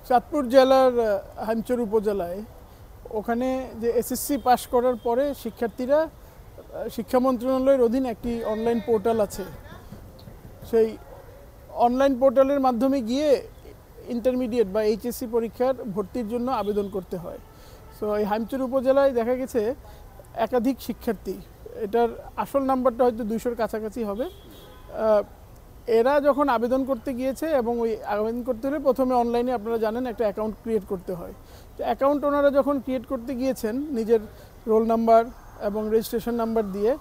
চাঁদপুর জেলার হাইমচর উপজেলায় ওখানে যে এসএসসি পাস করার পরে শিক্ষার্থীরা শিক্ষা মন্ত্রণালয়ের অধীন একটি অনলাইন পোর্টাল আছে, সেই অনলাইন পোর্টালের মাধ্যমে গিয়ে ইন্টারমিডিয়েট বা এইচএসসি পরীক্ষার ভর্তির জন্য আবেদন করতে হয়। সো এই হাইমচর উপজেলায় দেখা গেছে একাধিক শিক্ষার্থী, এটার আসল নাম্বারটা হয়তো 200-র কাছাকাছি হবে, এরা যখন আবেদন করতে গিয়েছে এবং ওই আবেদন করতে হলে প্রথমে অনলাইনে আপনারা জানেন একটা অ্যাকাউন্ট ক্রিয়েট করতে হয়। তো অ্যাকাউন্ট ওনারা যখন ক্রিয়েট করতে গিয়েছেন নিজের রোল নাম্বার এবং রেজিস্ট্রেশন নাম্বার দিয়ে,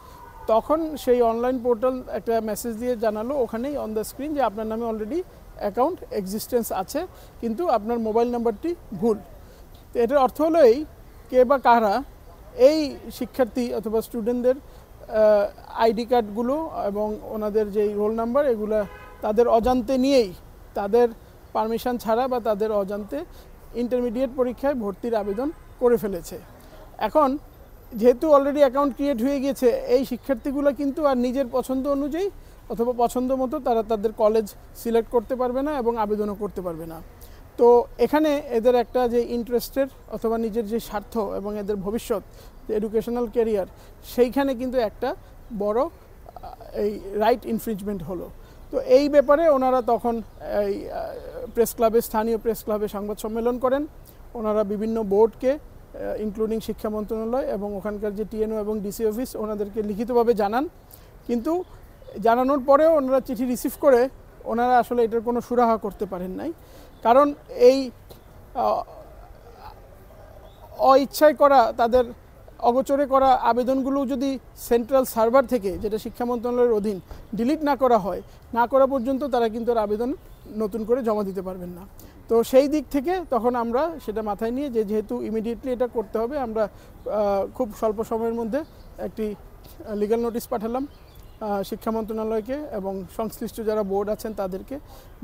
তখন সেই অনলাইন পোর্টাল একটা মেসেজ দিয়ে জানালো ওখানেই অন দ্য স্ক্রিন যে আপনার নামে অলরেডি অ্যাকাউন্ট এক্সিস্টেন্স আছে, কিন্তু আপনার মোবাইল নাম্বারটি ভুল। তো এটার অর্থ হলো এই, কে বা কারা এই শিক্ষার্থী অথবা স্টুডেন্টদের আইডি কার্ডগুলো এবং ওনাদের যেই রোল নাম্বার এগুলো তাদের অজান্তে নিয়েই, তাদের পারমিশন ছাড়া বা তাদের অজান্তে ইন্টারমিডিয়েট পরীক্ষায় ভর্তির আবেদন করে ফেলেছে। এখন যেহেতু অলরেডি অ্যাকাউন্ট ক্রিয়েট হয়ে গিয়েছে, এই শিক্ষার্থীগুলো কিন্তু আর নিজের পছন্দ অনুযায়ী অথবা পছন্দ মতো তারা তাদের কলেজ সিলেক্ট করতে পারবে না এবং আবেদনও করতে পারবে না। তো এখানে এদের একটা যে ইন্টারেস্টের অথবা নিজের যে স্বার্থ এবং এদের ভবিষ্যৎ যে এডুকেশনাল ক্যারিয়ার, সেইখানে কিন্তু একটা বড় এই রাইট ইনফ্রিঞ্জমেন্ট হলো। তো এই ব্যাপারে ওনারা তখন এই প্রেস ক্লাবে, স্থানীয় প্রেস ক্লাবে সংবাদ সম্মেলন করেন। ওনারা বিভিন্ন বোর্ডকে ইনক্লুডিং শিক্ষা মন্ত্রণালয় এবং ওখানকার যে টিএনও এবং ডিসি অফিস ওনাদেরকে লিখিতভাবে জানান, কিন্তু জানানোর পরেও ওনারা চিঠি রিসিভ করে ওনারা আসলে এটার কোনো সুরাহা করতে পারেন নাই। কারণ এই অইচ্ছায় করা, তাদের অগোচরে করা আবেদনগুলো যদি সেন্ট্রাল সার্ভার থেকে, যেটা শিক্ষা মন্ত্রণালয়ের অধীন, ডিলিট না করা হয়, না করা পর্যন্ত তারা কিন্তু আর আবেদন নতুন করে জমা দিতে পারবেন না। তো সেই দিক থেকে তখন আমরা সেটা মাথায় নিয়ে যেহেতু ইমিডিয়েটলি এটা করতে হবে, আমরা খুব স্বল্প সময়ের মধ্যে একটি লিগ্যাল নোটিশ পাঠালাম শিক্ষা মন্ত্রণালয়কে এবং সংশ্লিষ্ট যারা বোর্ড আছেন তাদেরকে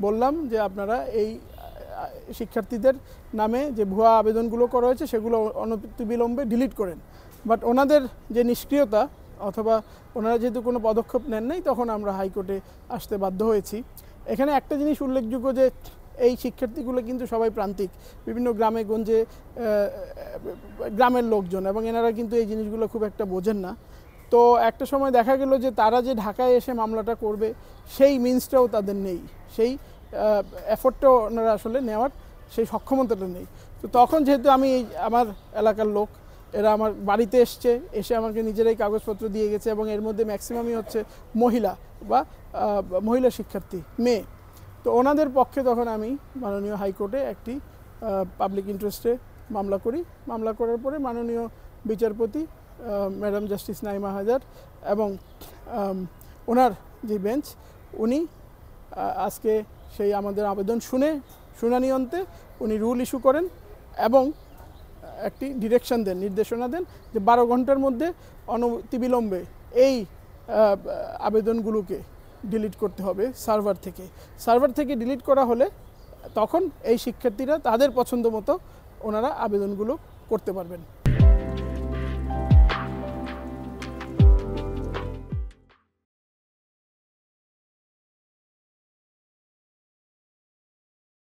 বললাম যে আপনারা এই শিক্ষার্থীদের নামে যে ভুয়া আবেদনগুলো করা হয়েছে সেগুলো অনতিবিলম্বে ডিলিট করেন। বাট ওনাদের যে নিষ্ক্রিয়তা অথবা ওনারা যেহেতু কোনো পদক্ষেপ নেন নাই, তখন আমরা হাইকোর্টে আসতে বাধ্য হয়েছি। এখানে একটা জিনিস উল্লেখযোগ্য যে এই শিক্ষার্থীগুলো কিন্তু সবাই প্রান্তিক, বিভিন্ন গ্রামে গঞ্জে গ্রামের লোকজন, এবং এনারা কিন্তু এই জিনিসগুলো খুব একটা বোঝেন না। তো একটা সময় দেখা গেল যে তারা যে ঢাকায় এসে মামলাটা করবে সেই মিনসটাও তাদের নেই, সেই এফোর্টটাও ওনারা আসলে নেওয়ার সেই সক্ষমতাটা নেই। তো তখন যেহেতু আমি আমার এলাকার লোক, এরা আমার বাড়িতে এসে আমাকে নিজেরাই কাগজপত্র দিয়ে গেছে এবং এর মধ্যে ম্যাক্সিমামই হচ্ছে মহিলা বা মহিলা শিক্ষার্থী, মেয়ে। তো ওনাদের পক্ষে তখন আমি মাননীয় হাইকোর্টে একটি পাবলিক ইন্টারেস্টে মামলা করি। মামলা করার পরে মাননীয় বিচারপতি ম্যাডাম জাস্টিস নাইমা হায়দার এবং ওনার যে বেঞ্চ, উনি আজকে সেই আমাদের আবেদন শুনানি অন্তে উনি রুল ইস্যু করেন এবং একটি ডিরেকশন দেন, নির্দেশনা দেন যে 12 ঘন্টার মধ্যে অনতিবিলম্বে এই আবেদনগুলোকে ডিলিট করতে হবে সার্ভার থেকে ডিলিট করা হলে তখন এই শিক্ষার্থীরা তাদের পছন্দ মতো ওনারা আবেদনগুলো করতে পারবেন।